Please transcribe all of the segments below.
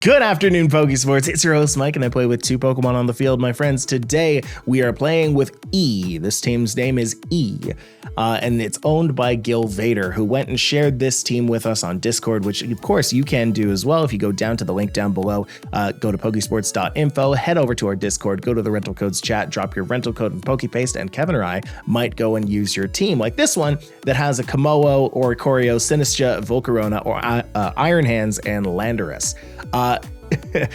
Good afternoon, Pokésports. It's your host, Mike, and I play with two Pokemon on the field, my friends. Today, we are playing with E. This team's name is E, and it's owned by Gilvader, who went and shared this team with us on Discord, which, of course, you can do as well. If you go down to the link down below, go to Pokésports.info, head over to our Discord, go to the rental codes chat, drop your rental code in PokePaste, and Kevin or I might go and use your team, like this one that has a KOMMO-O, Oricorio, Sinistcha, Volcarona, or Iron Hands, and Landorus.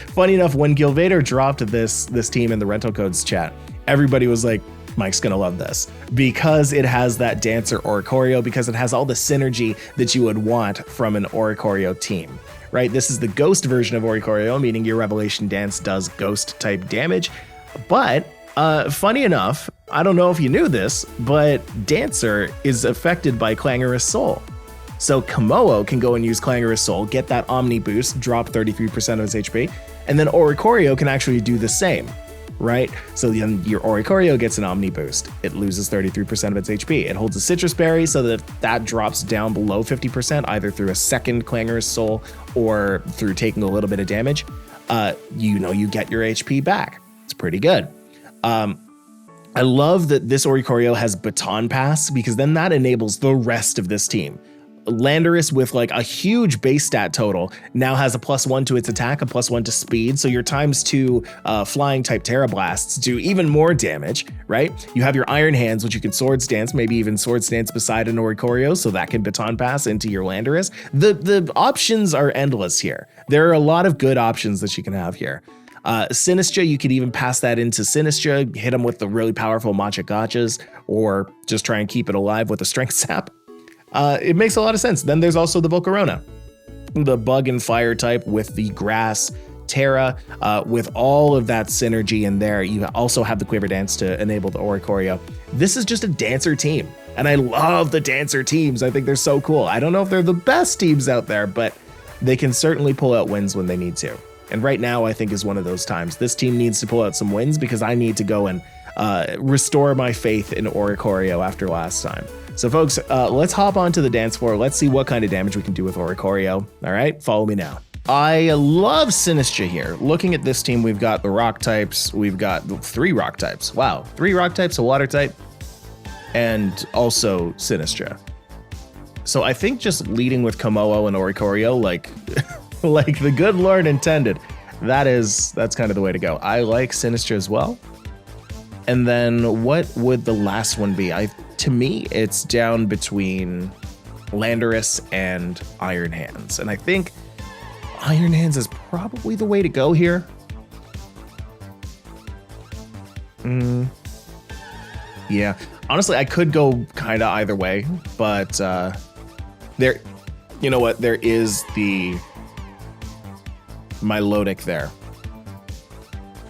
Funny enough, when Gilvader dropped this team in the rental codes chat, everybody was like, Mike's gonna love this because it has that Dancer Oricorio, because it has all the synergy that you would want from an Oricorio team, right? This is the ghost version of Oricorio, meaning your Revelation Dance does ghost type damage. But funny enough, I don't know if you knew this, but Dancer is affected by Clangorous Soul. So KOMMO-O can go and use Clangorous Soul, get that Omni boost, drop 33% of its HP, and then Oricorio can actually do the same, right? So then your Oricorio gets an Omni boost. It loses 33% of its HP. It holds a Citrus Berry so that drops down below 50%, either through a second Clangorous Soul or through taking a little bit of damage. You get your HP back. It's pretty good. I love that this Oricorio has Baton Pass, because then that enables the rest of this team. Landorus, with like a huge base stat total, now has a +1 to its attack, a +1 to speed, so your ×2 flying type Tera Blasts do even more damage, right? You have your Iron Hands, which you can Swords Dance, maybe even Swords Dance beside an Oricorio, so that can Baton Pass into your Landorus. The options are endless here. There are a lot of good options that you can have here. Sinistcha, you could even pass that into Sinistcha, hit them with the really powerful Matcha Gotchas, or just try and keep it alive with a Strength Sap. It makes a lot of sense. Then there's also the Volcarona, the bug and fire type with the grass Terra, with all of that synergy in there. You also have the Quiver Dance to enable the Oricorio. This is just a Dancer team, and I love the Dancer teams. I think they're so cool. I don't know if they're the best teams out there, but they can certainly pull out wins when they need to. And right now, I think is one of those times. This team needs to pull out some wins because I need to go and restore my faith in Oricorio after last time. So folks, let's hop onto the dance floor. Let's see what kind of damage we can do with Oricorio. All right, follow me now. I love Sinistcha here. Looking at this team, we've got the rock types. We've got 3 rock types. Wow, 3 rock types, a water type, and also Sinistcha. So I think just leading with KOMMO-O and Oricorio, like the good Lord intended, that's kind of the way to go. I like Sinistcha as well. And then what would the last one be? To me, it's down between Landorus and Iron Hands. And I think Iron Hands is probably the way to go here. Yeah, honestly, I could go kind of either way, but you know what? There is the Milotic there.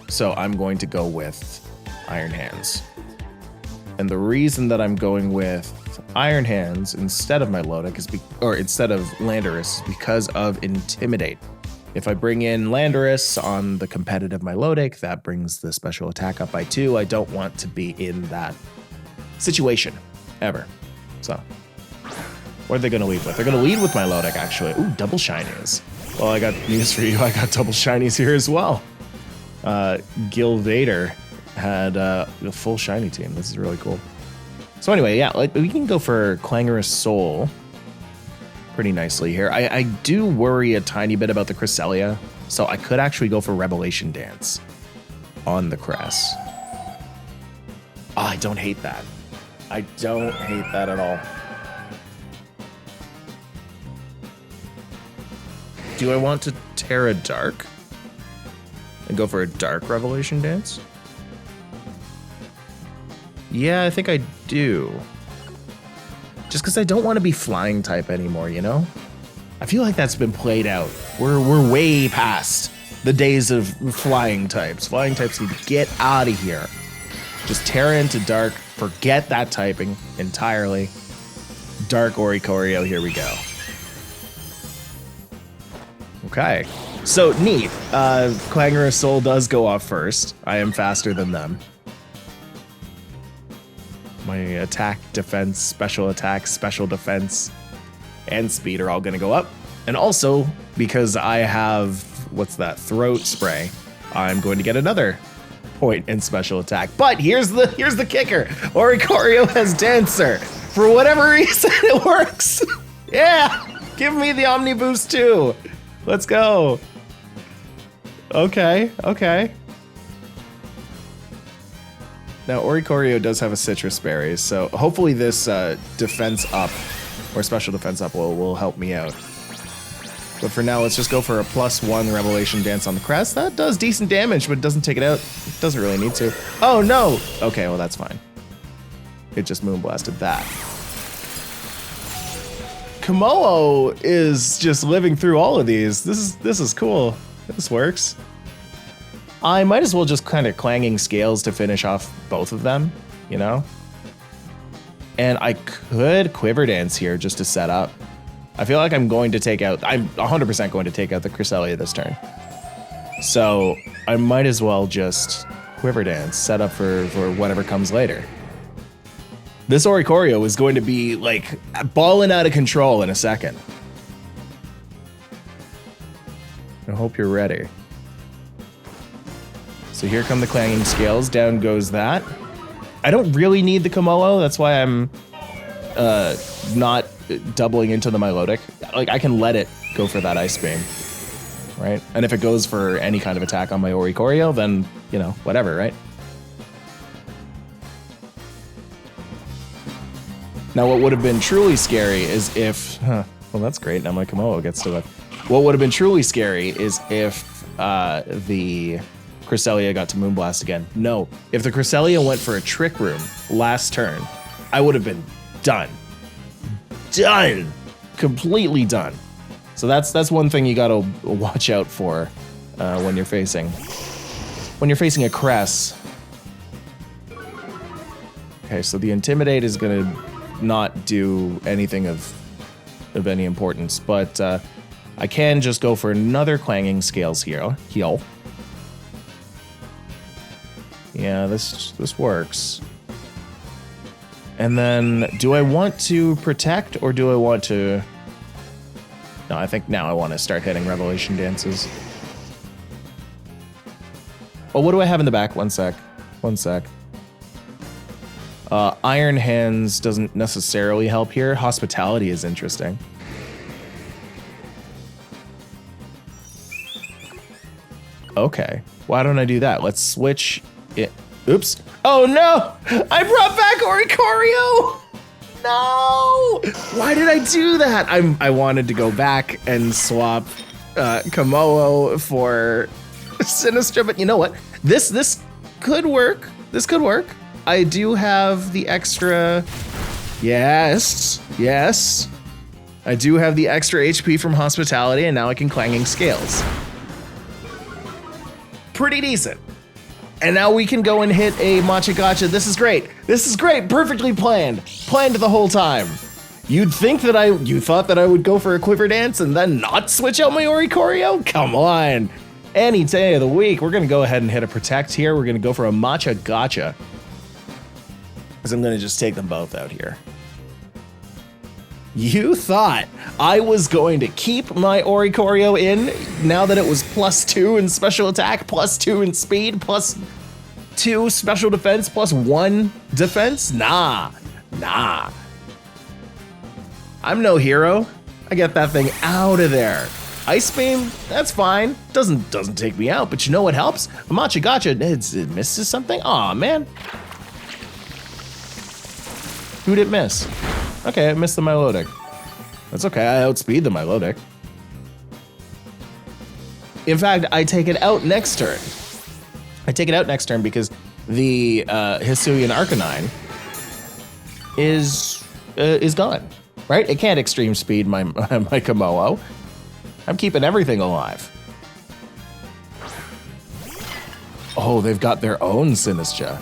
So I'm going to go with Iron Hands. And the reason that I'm going with Iron Hands instead of Milotic instead of Landorus is because of Intimidate. If I bring in Landorus on the competitive Milotic, that brings the special attack up by 2. I don't want to be in that situation ever. So what are they going to lead with? They're going to lead with Milotic, actually. Ooh, double shinies. Well, I got news for you. I got double shinies here as well. Gilvader had a full shiny team. This is really cool. So anyway, yeah, we can go for Clangorous Soul pretty nicely here. I do worry a tiny bit about the Cresselia, so I could actually go for Revelation Dance on the Cress. Oh, I don't hate that. I don't hate that at all. Do I want to Terra Dark and go for a Dark Revelation Dance? Yeah, I think I do. Just because I don't want to be flying type anymore, you know? I feel like that's been played out. We're way past the days of flying types. Flying types need to get out of here. Just Terra into Dark. Forget that typing entirely. Dark Oricorio, here we go. Okay. So, neat. Clangorous Soul does go off first. I am faster than them. My attack, defense, special attack, special defense, and speed are all going to go up. And also, because I have what's that, throat spray, I'm going to get another point in special attack. But here's the kicker. Oricorio has Dancer. For whatever reason, it works. Yeah, give me the Omni Boost too. Let's go. Okay. Now, Oricorio does have a Citrus Berry, so hopefully this defense up, or special defense up, will help me out. But for now, let's just go for a +1 Revelation Dance on the crest. That does decent damage, but it doesn't take it out. It doesn't really need to. Oh, no! Okay, well, that's fine. It just Moonblasted that. KOMMO-O is just living through all of these. This is cool. This works. I might as well just kind of Clanging Scales to finish off both of them, you know? And I could Quiver Dance here just to set up. I feel like I'm 100% going to take out the Cresselia this turn. So I might as well just Quiver Dance, set up for whatever comes later. This Oricorio is going to be like balling out of control in a second. I hope you're ready. So here come the Clanging Scales, down goes that. I don't really need the KOMMO-O, that's why I'm not doubling into the Milotic. Like, I can let it go for that Ice Beam, right? And if it goes for any kind of attack on my Oricorio, then, you know, whatever, right? Now, what would have been truly scary is if, well, that's great, now my KOMMO-O gets to it. What would have been truly scary is if the Cresselia got to Moonblast again. No, if the Cresselia went for a Trick Room last turn, I would have been done. Done. Completely done. So that's one thing you gotta watch out for when you're facing a Cress. Okay, so the Intimidate is gonna not do anything of any importance, but I can just go for another Clanging Scales here. Heal. Yeah, this works. And then, do I want to protect or do I want to... No, I think now I want to start hitting Revelation Dances. Well, what do I have in the back? One sec. Iron Hands doesn't necessarily help here. Hospitality is interesting. Okay, why don't I do that? Let's switch it. Oops. Oh no! I brought back Oricorio! No! Why did I do that? I wanted to go back and swap KOMMO-O for Sinistra, but you know what? This could work. This could work. I do have the extra... Yes. I do have the extra HP from Hospitality, and now I can Clanging Scales. Pretty decent. And now we can go and hit a Matcha Gotcha. This is great. Perfectly planned. Planned the whole time. You'd think that you thought that I would go for a Quiver Dance and then not switch out my Oricorio? Come on. Any day of the week, we're gonna go ahead and hit a Protect here. We're gonna go for a Matcha Gotcha. Because I'm gonna just take them both out here. You thought I was going to keep my Oricorio in now that it was +2 in special attack, +2 in speed, +2 special defense, +1 defense? Nah. I'm no hero. I get that thing out of there. Ice Beam, that's fine. Doesn't take me out, but you know what helps? A Matcha Gotcha, it misses something? Aw, man. Who'd it miss? Okay, I missed the Milotic. That's okay, I outspeed the Milotic. In fact, I take it out next turn. Because the Hisuian Arcanine is gone, right? It can't extreme speed my KOMMO-O. I'm keeping everything alive. Oh, they've got their own Sinistra.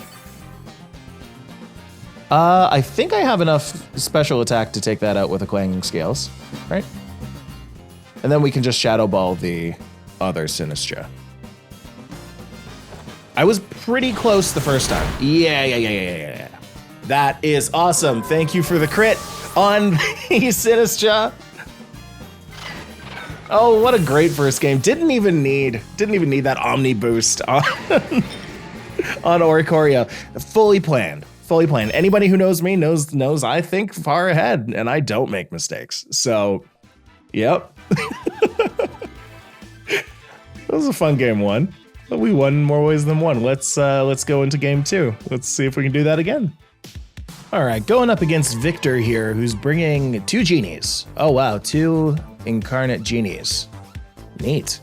I think I have enough special attack to take that out with a Clanging Scales, right? And then we can just Shadow Ball the other Sinistra. I was pretty close the first time. Yeah. That is awesome. Thank you for the crit on the Sinistra. Oh, what a great first game. Didn't even need that Omni boost on, on Oricorio. Fully planned. Fully planned. Anybody who knows me knows I think far ahead and I don't make mistakes. So, yep. That was a fun game one. But we won in more ways than one. Let's go into game two. Let's see if we can do that again. All right, going up against Victor here, who's bringing 2 genies. Oh wow, 2 incarnate genies. Neat.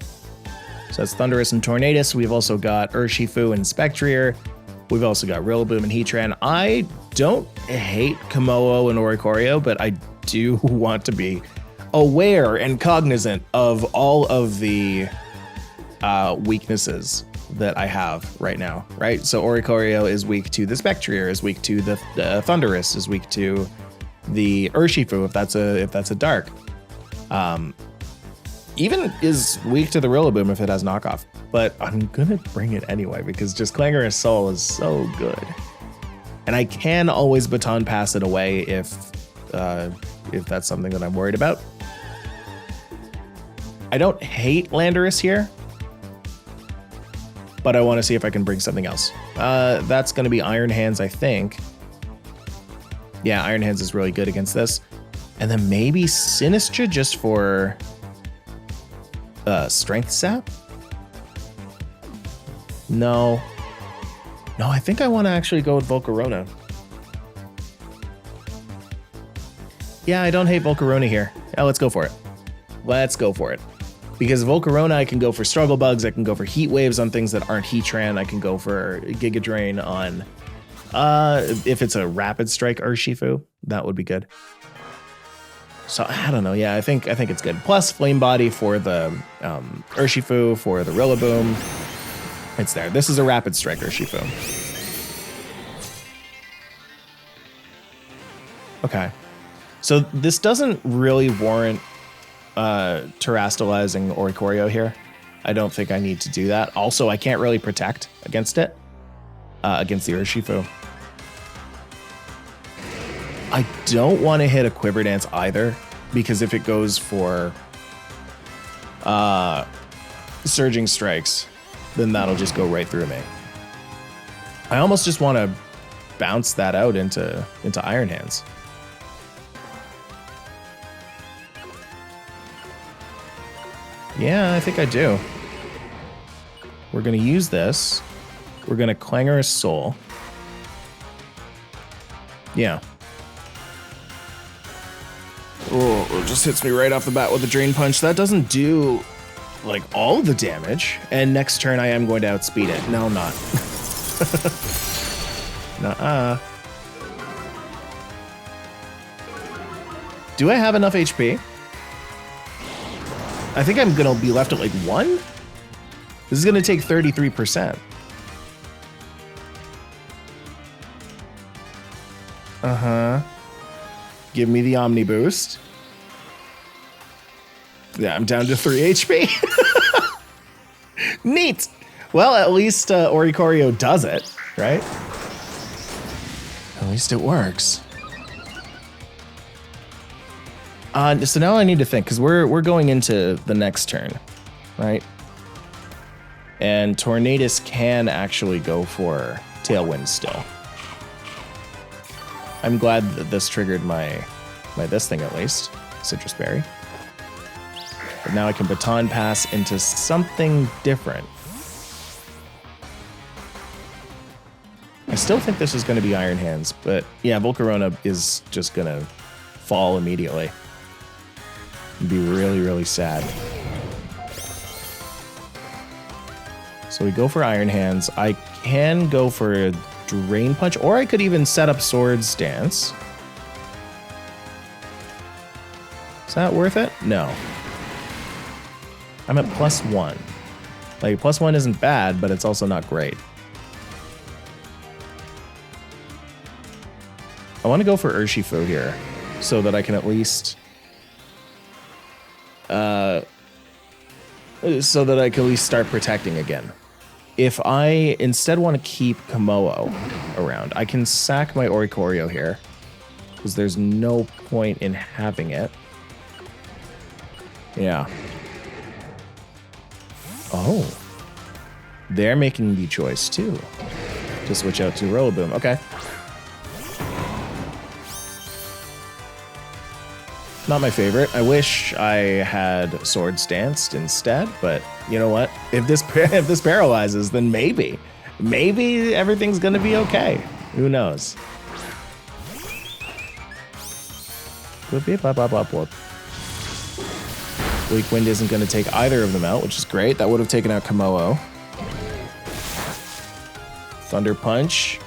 So that's Thundurus and Tornadus. We've also got Urshifu and Spectrier. We've also got Rillaboom and Heatran. I don't hate KOMMO-O and Oricorio, but I do want to be aware and cognizant of all of the weaknesses that I have right now, right? So Oricorio is weak to the Spectrier, is weak to the Thundurus, is weak to the Urshifu if that's a dark. Even is weak to the Rillaboom if it has knockoff. But I'm gonna bring it anyway because just Clangorous Soul is so good, and I can always baton pass it away if that's something that I'm worried about. I don't hate Landorus here, but I want to see if I can bring something else. That's going to be Iron Hands, I think. Yeah, Iron Hands is really good against this. And then maybe Sinistra just for Strength Sap? No, I think I want to actually go with Volcarona. Yeah, I don't hate Volcarona here. Yeah, let's go for it. Let's go for it. Because Volcarona, I can go for Struggle Bugs, I can go for Heat Waves on things that aren't Heatran, I can go for Giga Drain on, if it's a Rapid Strike Urshifu, that would be good. So, I don't know, yeah, I think it's good. Plus, Flame Body for the Urshifu, for the Rillaboom. It's there. This is a Rapid Strike Urshifu. Okay. So, this doesn't really warrant terastallizing Oricorio here. I don't think I need to do that. Also, I can't really protect against it, against the Urshifu. I don't want to hit a Quiver Dance either, because if it goes for Surging Strikes, then that'll just go right through me. I almost just want to bounce that out into Iron Hands. Yeah, I think I do. We're going to use this. We're going to Clangorous Soul. Yeah. Oh, it just hits me right off the bat with a Drain Punch. That doesn't do, like, all the damage. And next turn, I am going to outspeed it. No, I'm not. Nuh-uh. Do I have enough HP? I think I'm gonna be left at like 1? This is gonna take 33%. Uh-huh. Give me the Omni Boost. Yeah, I'm down to 3 HP. Neat! Well, at least Oricorio does it, right? At least it works. So now I need to think, because we're going into the next turn, right? And Tornadus can actually go for Tailwind still. I'm glad that this triggered my this thing at least, Citrus Berry. But now I can Baton Pass into something different. I still think this is going to be Iron Hands, but yeah, Volcarona is just going to fall immediately. It'd be really, really sad. So we go for Iron Hands. I can go for a Drain Punch, or I could even set up Swords Dance. Is that worth it? No. I'm at +1. Like, +1 isn't bad, but it's also not great. I want to go for Urshifu here, so that I can at least... so that I can at least start protecting again. If I instead want to keep KOMMO-O around, I can sack my Oricorio here, because there's no point in having it. Yeah. Oh. They're making the choice, too, to switch out to Rillaboom. Okay. Not my favorite. I wish I had Swords Danced instead, but you know what? If this paralyzes, then maybe everything's gonna be okay. Who knows? Weak Wind isn't gonna take either of them out, which is great. That would have taken out KOMMO-O. Thunder Punch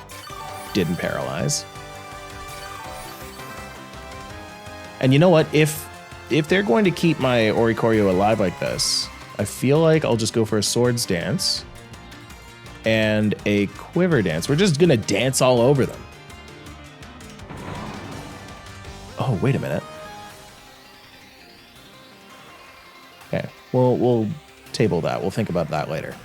didn't paralyze. And you know what? If they're going to keep my Oricorio alive like this, I feel like I'll just go for a Swords Dance and a Quiver Dance. We're just gonna dance all over them. Oh, wait a minute. Okay, we'll table that. We'll think about that later.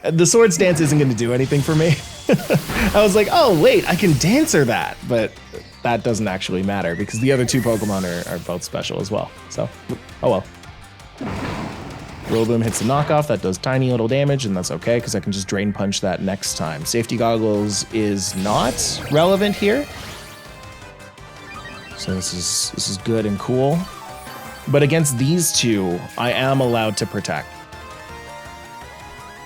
The Swords Dance isn't gonna do anything for me. I was like, oh wait, I can Dancer that, but that doesn't actually matter because the other two Pokemon are both special as well. So, oh well. Rillaboom hits a knockoff, that does tiny little damage, and that's okay because I can just Drain Punch that next time. Safety Goggles is not relevant here. So this is good and cool. But against these two, I am allowed to protect.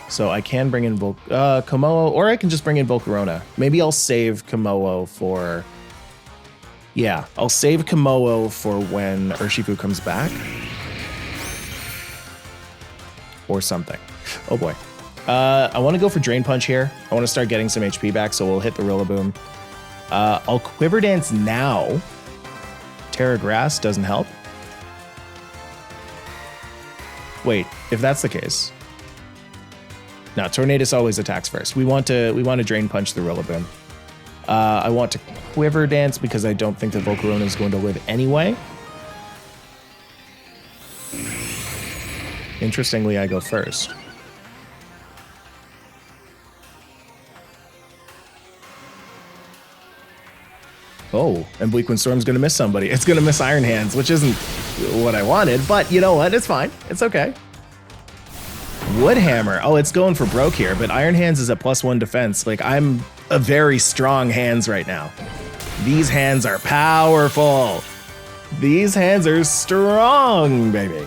So I can bring in KOMMO-O, or I can just bring in Volcarona. Maybe I'll save KOMMO-O for... Yeah, I'll save KOMMO-O for when Urshifu comes back. Or something. Oh boy. I want to go for Drain Punch here. I want to start getting some HP back, so we'll hit the Rillaboom. I'll Quiver Dance now. Tera Grass doesn't help. Wait, if that's the case... No, Tornadus always attacks first. We want to Drain Punch the Rillaboom. I want to Quiver Dance because I don't think that Volcarona is going to live anyway. Interestingly, I go first. Oh, and Bleak Wind Storm's gonna miss somebody. It's gonna miss Iron Hands, which isn't what I wanted, but you know what? It's fine. It's okay. Wood Hammer. Oh, it's going for broke here, but Iron Hands is at +1 defense. Like, I'm a very strong hands right now. These hands are powerful. These hands are strong, baby.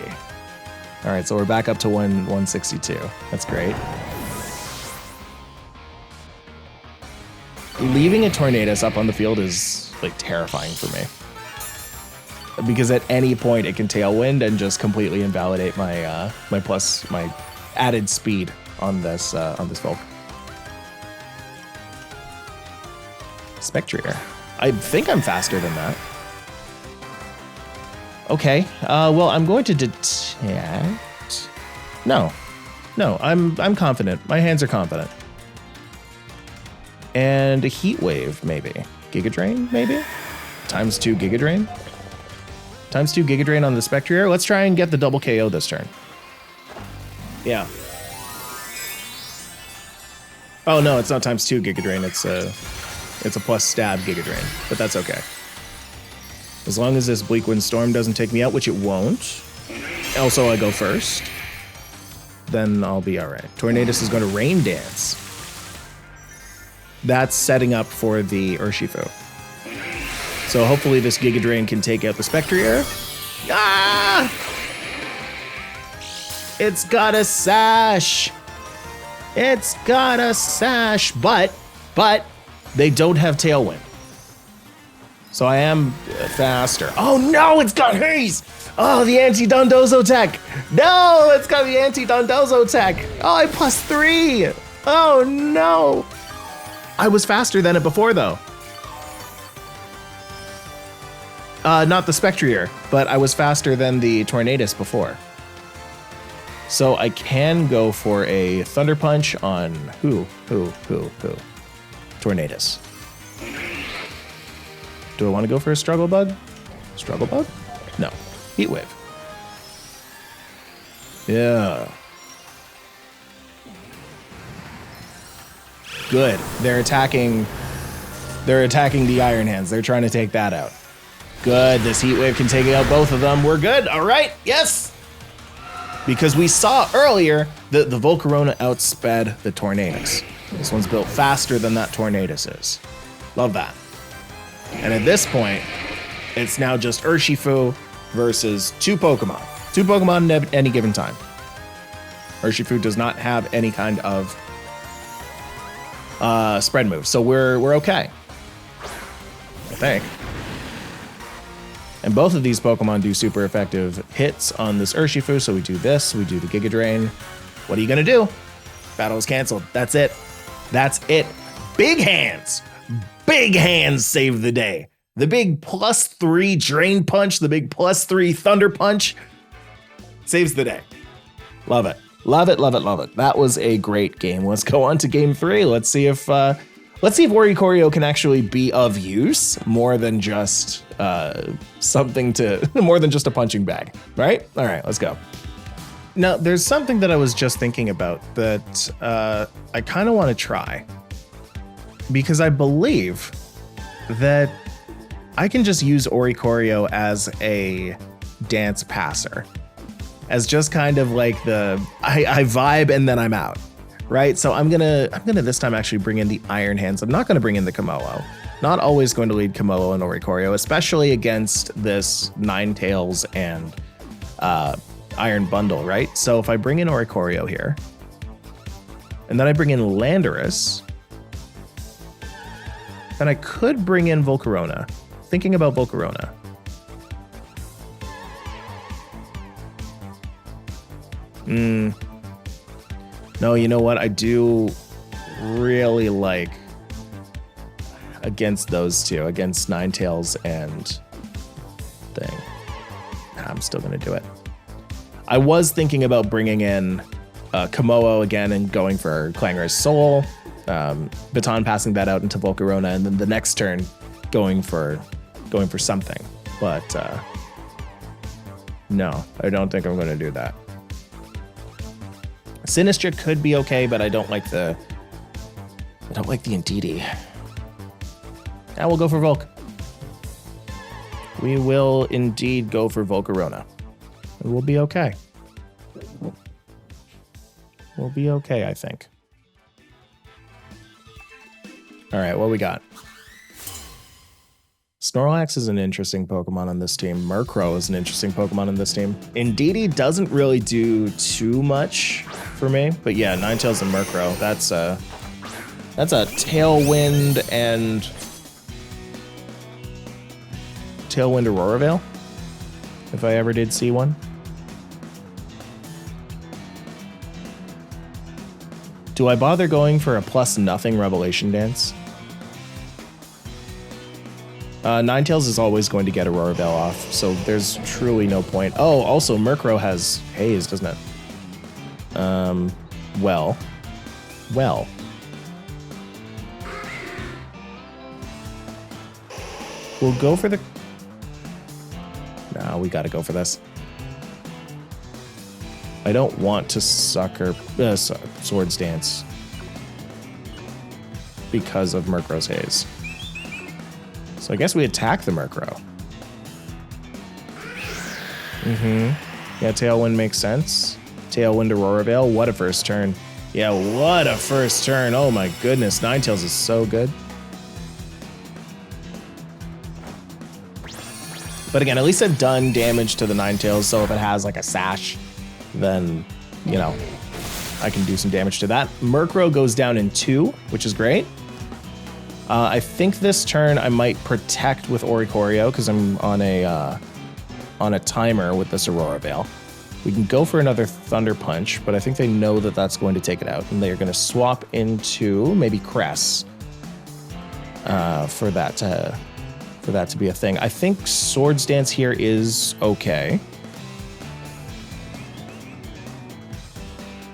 All right, so we're back up to 162. That's great. Leaving a Tornadus up on the field is like terrifying for me. Because at any point it can Tailwind and just completely invalidate my my added speed on this Volk. Spectrier. I think I'm faster than that. Okay. Well, I'm going to detect. No, I'm confident. My hands are confident. And a Heat Wave, maybe. Giga Drain, maybe? ×2 Giga Drain? ×2 Giga Drain on the Spectrier. Let's try and get the double KO this turn. Yeah. Oh no, it's not ×2 Giga Drain. It's a plus stab Giga Drain, but that's okay. As long as this Bleak Wind Storm doesn't take me out, which it won't. Also, I go first. Then I'll be all right. Tornadus is going to Rain Dance. That's setting up for the Urshifu. So hopefully this Giga Drain can take out the Spectrier. Ah! It's got a sash. It's got a sash, but they don't have Tailwind. So I am faster. Oh no, it's got haze. Oh, the anti-Dondozo tech. No, it's got the anti-Dondozo tech. Oh, I +3. Oh no. I was faster than it before though. Not the Spectrier, but I was faster than the Tornadus before. So I can go for a Thunder Punch on who? Tornadus. Do I want to go for a Struggle Bug? Struggle Bug? No. Heat Wave. Yeah. Good. They're attacking the Iron Hands. They're trying to take that out. Good. This Heat Wave can take out both of them. We're good. All right. Yes. Because we saw earlier that the Volcarona outsped the Tornadus. This one's built faster than that Tornadus is. Love that. And at this point, it's now just Urshifu versus two Pokemon. Two Pokemon at any given time. Urshifu does not have any kind of spread move, so we're okay. I think. And both of these Pokemon do super effective hits on this Urshifu, so we do this, we do the Giga Drain. What are you gonna do? Battle is canceled. That's it. That's it. Big hands. Big hands save the day. The big +3 Drain Punch, the big +3 Thunder Punch saves the day. Love it. Love it, love it, love it. That was a great game. Let's go on to game 3. Let's see if Oricorio can actually be of use more than just something to more than just a punching bag, right? All right, let's go. Now, there's something that I was just thinking about that I kind of want to try, because I believe that I can just use Oricorio as a dance passer, as just kind of like I vibe and then I'm out, right? So I'm gonna this time actually bring in the Iron Hands. I'm not gonna bring in the KOMMO-O. Not always going to lead KOMMO-O and Oricorio, especially against this Ninetales and Iron Bundle, right? So if I bring in Oricorio here, and then I bring in Landorus, then I could bring in Volcarona. Thinking about Volcarona. No, you know what? I do really like against those two, against Ninetales and thing. I'm still gonna do it. I was thinking about bringing in KOMMO-O again and going for Clangorous Soul, baton passing that out into Volcarona, and then the next turn going for something. But no, I don't think I'm gonna do that. Sinistra could be okay, but I don't like the Indeedee. Yeah, we'll go for Volk. We will indeed go for Volcarona. And we'll be okay. We'll be okay, I think. All right, what we got? Snorlax is an interesting Pokemon on this team. Murkrow is an interesting Pokemon on this team. Indeedee doesn't really do too much for me, but yeah, Ninetales and Murkrow, that's a Tailwind and Aurora Veil, if I ever did see one. Do I bother going for a +0 Revelation Dance? Ninetales is always going to get Aurora Veil off, so there's truly no point. Oh, also Murkrow has Haze, doesn't it? Well. We'll go for the... No, we gotta go for this. I don't want to sucker Swords Dance because of Murkrow's Haze. So I guess we attack the Murkrow. Yeah, Tailwind makes sense. Tailwind Aurora Veil. What a first turn. Yeah, what a first turn. Oh my goodness. Ninetales is so good. But again, at least I've done damage to the Ninetales, so if it has like a Sash, then, you know, I can do some damage to that. Murkrow goes down in 2, which is great. I think this turn I might protect with Oricorio because I'm on a timer with this Aurora Veil. We can go for another Thunder Punch, but I think they know that that's going to take it out, and they're going to swap into maybe Cress for that to be a thing. I think Swords Dance here is okay.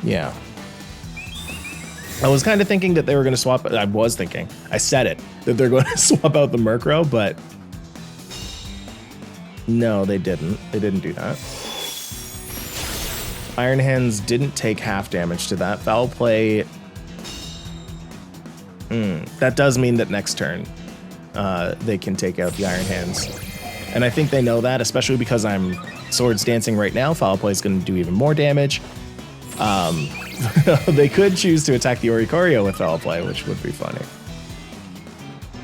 Yeah. I was kind of thinking that they were going to swap. I was thinking. I said it, that they're going to swap out the Murkrow, but no, they didn't. They didn't do that. Iron Hands didn't take half damage to that. Foul Play. That does mean that next turn they can take out the Iron Hands. And I think they know that, especially because I'm swords dancing right now. Foul play is going to do even more damage. They could choose to attack the Oricorio with foul play, which would be funny.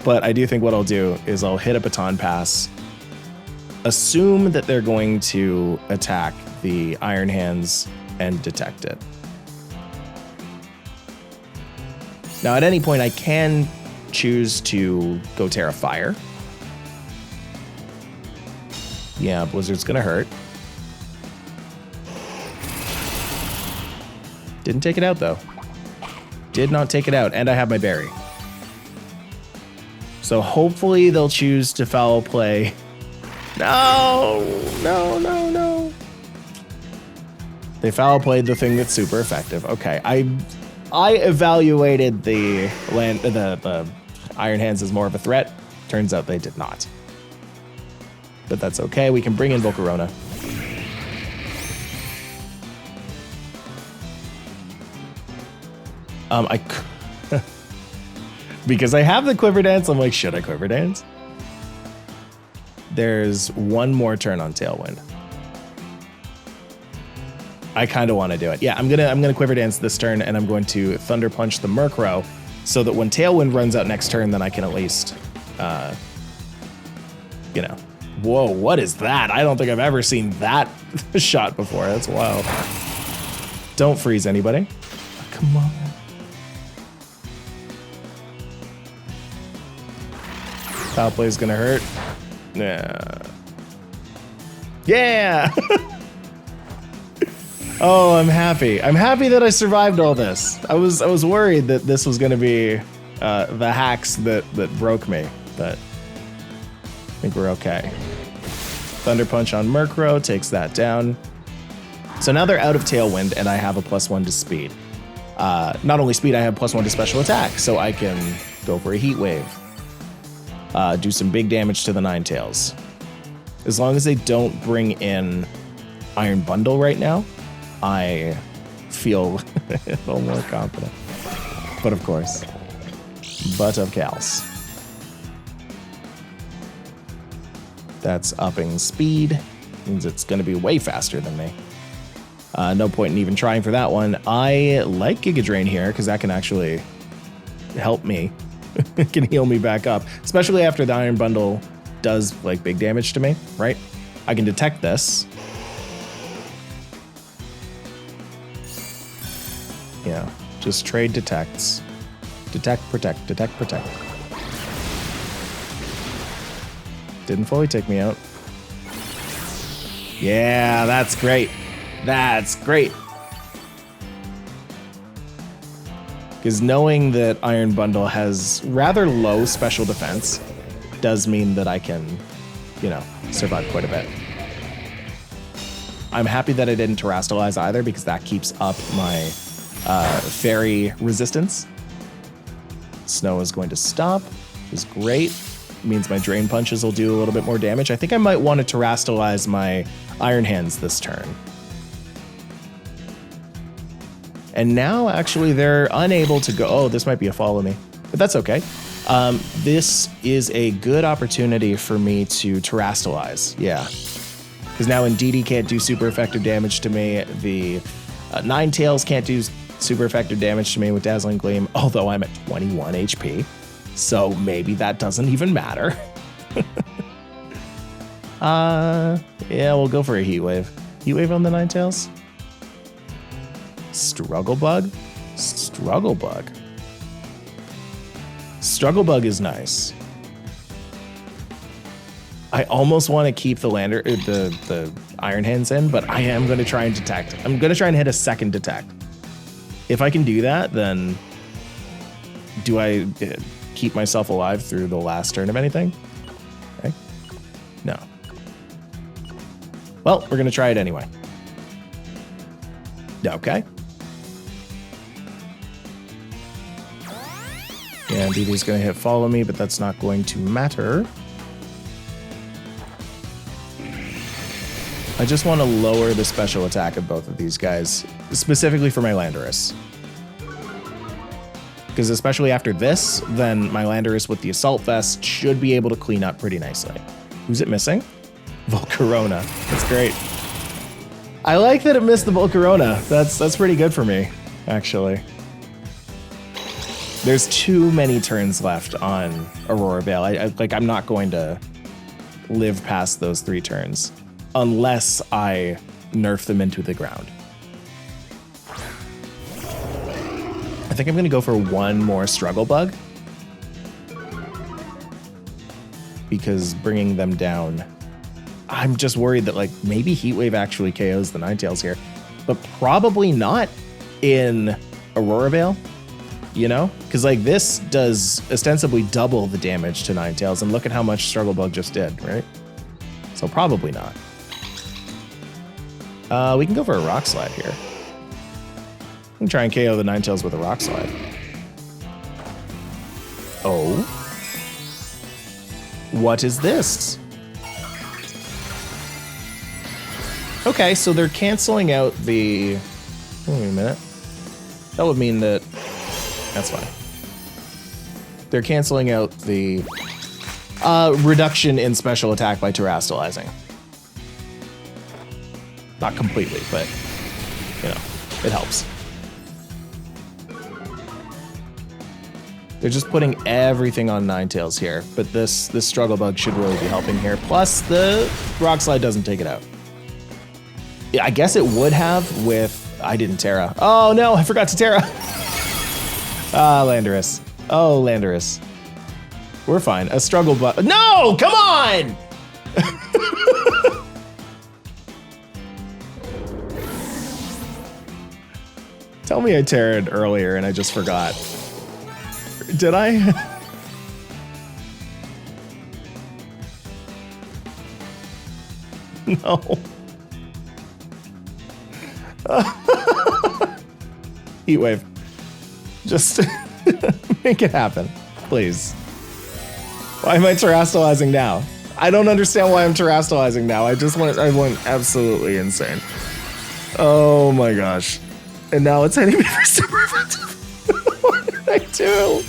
But I do think what I'll do is I'll hit a baton pass, assume that they're going to attack the Iron Hands and detect it. Now, at any point, I can choose to go Tera Fire. Yeah, Blizzard's gonna hurt. Didn't take it out, though. Did not take it out, and I have my berry. So hopefully they'll choose to foul play. No, no, no, no. They foul played the thing that's super effective. Okay, I evaluated the Iron Hands as more of a threat. Turns out they did not. But that's okay. We can bring in Volcarona. Because I have the Quiver Dance, I'm like, should I Quiver Dance? There's one more turn on Tailwind. I kind of want to do it. Yeah, I'm gonna Quiver Dance this turn, and I'm going to Thunder Punch the Murkrow, so that when Tailwind runs out next turn, then I can at least, you know. Whoa, what is that? I don't think I've ever seen that shot before. That's wild. Don't freeze anybody. Oh, come on. Foul play is gonna hurt. Yeah. Oh, I'm happy. I'm happy that I survived all this. I was worried that this was gonna be the hacks that broke me, but I think we're okay. Thunder Punch on Murkrow takes that down. So now they're out of Tailwind, and I have a +1 to speed. Not only speed, I have +1 to special attack, so I can go for a Heat Wave. Do some big damage to the Ninetales. As long as they don't bring in Iron Bundle right now, I feel a little more confident. But of course, butt of Cals. That's upping speed. Means it's going to be way faster than me. No point in even trying for that one. I like Giga Drain here because that can actually help me. It can heal me back up, especially after the Iron Bundle does like big damage to me, right? I can detect this. Yeah, just trade detects. Detect, protect, detect, protect. Didn't fully take me out. Yeah, that's great. That's great. Because knowing that Iron Bundle has rather low special defense does mean that I can, you know, survive quite a bit. I'm happy that I didn't Terrastalize either, because that keeps up my fairy resistance. Snow is going to stop, which is great. It means my Drain Punches will do a little bit more damage. I think I might want to Terrastalize my Iron Hands this turn. And now, actually, they're unable to go. Oh, this might be a follow me, but that's okay. This is a good opportunity for me to Terrastalize. Yeah. Because now Indeedee can't do super effective damage to me. The Ninetales can't do super effective damage to me with Dazzling Gleam, although I'm at 21 HP. So maybe that doesn't even matter. Yeah, we'll go for a Heat Wave. Heat Wave on the Ninetales? Struggle Bug? Struggle Bug. Struggle Bug is nice. I almost want to keep the Iron Hands in, but I am going to try and detect. I'm going to try and hit a second detect. If I can do that, then do I keep myself alive through the last turn of anything? Okay. No. Well, we're going to try it anyway. Okay. Yeah, Indeedee's going to hit follow me, but that's not going to matter. I just want to lower the special attack of both of these guys, specifically for my Landorus. Because especially after this, then my Landorus with the Assault Vest should be able to clean up pretty nicely. Who's it missing? Volcarona. That's great. I like that it missed the Volcarona. That's pretty good for me, actually. There's too many turns left on Aurora Veil. I'm not going to live past those 3 turns unless I nerf them into the ground. I think I'm going to go for 1 more Struggle Bug, because bringing them down, I'm just worried that like maybe Heat Wave actually KOs the Ninetales here, but probably not in Aurora Veil, you know? Because like this does ostensibly double the damage to Ninetales, and look at how much Struggle Bug just did, right? So probably not. We can go for a Rock Slide here. We can try and KO the Ninetales with a Rock Slide. Oh. What is this? Okay, so they're canceling out the... Wait a minute. That would mean that... That's fine. They're canceling out the reduction in special attack by terastallizing. Not completely, but, you know, it helps. They're just putting everything on Ninetales here, but this Struggle Bug should really be helping here. Plus, the Rock Slide doesn't take it out. Yeah, I guess it would have with... I didn't Tera. Oh no, I forgot to Tera. Ah, Landorus. Oh, Landorus. We're fine. A Struggle Bug. No, come on! Tell me I Terra'd earlier and I just forgot. Did I? No. Heat Wave. Just make it happen, please. Why am I terastallizing now? I don't understand why I'm terastallizing now. I went absolutely insane. Oh my gosh. And now it's hitting me for super effective. What did I do?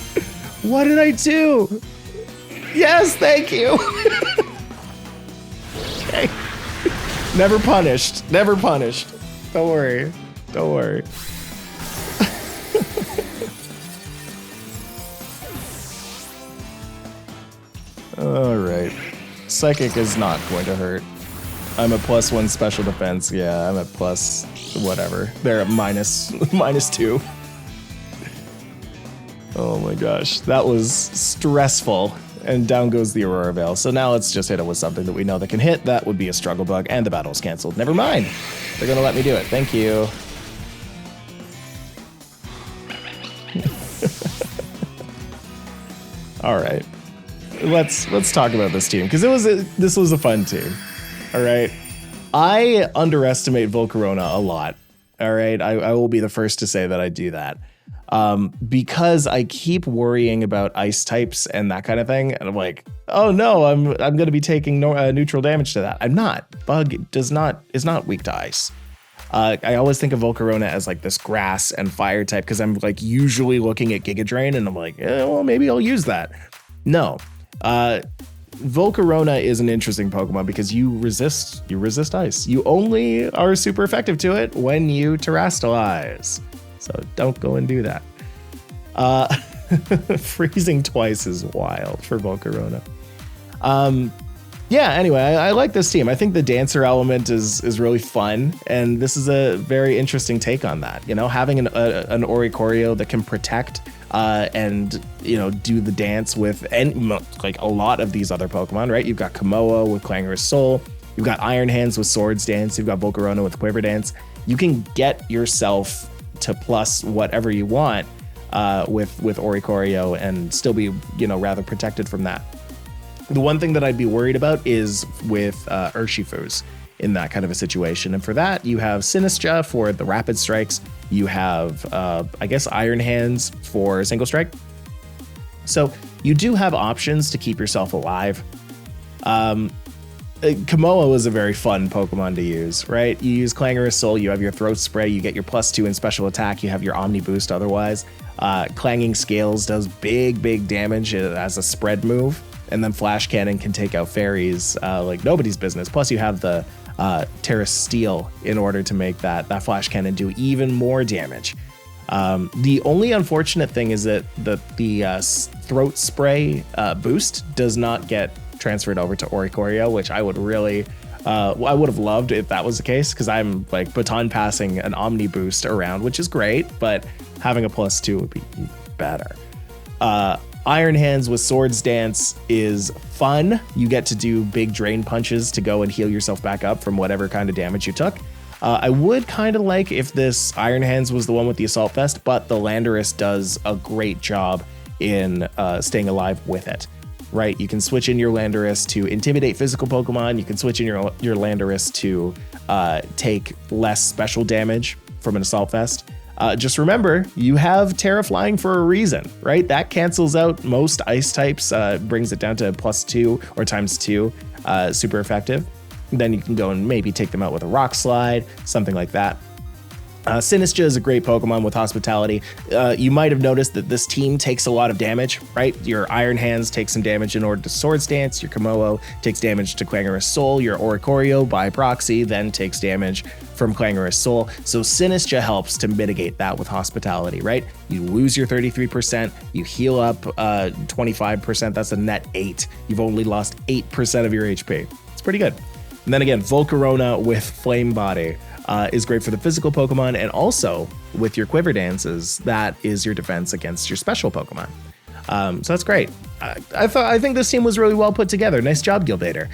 What did I do? Yes, thank you. Okay. Never punished. Never punished. Don't worry. Don't worry. All right. Psychic is not going to hurt. I'm at +1 special defense. Yeah, I'm at plus whatever. They're at -2. Oh my gosh, that was stressful. And down goes the Aurora Veil. So now let's just hit it with something that we know that can hit. That would be a Struggle Bug, and the battle is canceled. Never mind. They're gonna let me do it. Thank you. All right. Let's talk about this team, because this was a fun team. All right. I underestimate Volcarona a lot. All right. I will be the first to say that I do that. Because I keep worrying about ice types and that kind of thing. And I'm like, oh no, I'm going to be taking neutral damage to that. I'm not. Bug is not weak to ice. I always think of Volcarona as like this grass and fire type, because I'm like usually looking at Giga Drain and I'm like, well, maybe I'll use that. No. Volcarona is an interesting Pokemon because you resist ice. You only are super effective to it when you terastallize. So don't go and do that. Freezing twice is wild for Volcarona. Yeah, anyway, I like this team. I think the dancer element is really fun, and this is a very interesting take on that. You know, having an Oricorio that can protect and, you know, do the dance with like a lot of these other Pokemon, right? You've got KOMMO-O with Clangorous Soul. You've got Iron Hands with Swords Dance. You've got Volcarona with Quiver Dance. You can get yourself to plus whatever you want with Oricorio and still be, you know, rather protected from that. The one thing that I'd be worried about is with Urshifus in that kind of a situation. And for that, you have Sinistra for the Rapid Strikes. You have, I guess, Iron Hands for Single Strike. So you do have options to keep yourself alive. KOMMO-O is a very fun Pokemon to use, right? You use Clangorous Soul, you have your Throat Spray, you get your +2 in special attack, you have your Omni Boost otherwise. Clanging Scales does big damage as a spread move. and then Flash Cannon can take out fairies like nobody's business. Plus you have the Tera Steel in order to make that Flash Cannon do even more damage. The only unfortunate thing is that the throat spray boost does not get transferred over to Oricorio, which I would really I would have loved if that was the case, because I'm like baton passing an Omni boost around, which is great, but having a +2 would be better. Iron Hands with Swords Dance is fun. You get to do big drain punches to go and heal yourself back up from whatever kind of damage you took. I would kind of like if this Iron Hands was the one with the Assault Vest, but the Landorus does a great job in staying alive with it, right? You can switch in your Landorus to intimidate physical Pokemon. You can switch in your Landorus to take less special damage from an Assault Vest. Just remember, you have Tera Flying for a reason, right? That cancels out most ice types, brings it down to +2 or ×2, super effective. Then you can go and maybe take them out with a Rock Slide, something like that. Sinistcha is a great Pokemon with Hospitality. You might have noticed that this team takes a lot of damage, right? Your Iron Hands take some damage in order to Swords Dance. Your KOMMO-O takes damage to Clangorous Soul. Your Oricorio by proxy then takes damage from Clangorous Soul. So Sinistcha helps to mitigate that with Hospitality, right? You lose your 33%, you heal up 25%, that's a net 8. You've only lost 8% of your HP. It's pretty good. And then again, Volcarona with Flame Body is great for the physical Pokemon, and also with your Quiver Dances, that is your defense against your special Pokemon. So that's great. I think this team was really well put together. Nice job, Gilvader.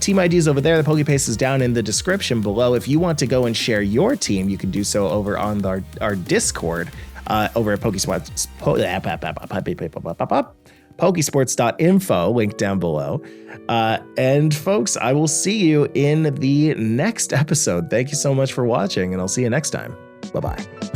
Team IDs over there. The Pokepaste is down in the description below. If you want to go and share your team, you can do so over on our Discord over at Pokesports. Pokesports.info, link down below. And folks, I will see you in the next episode. Thank you so much for watching, and I'll see you next time. Bye-bye.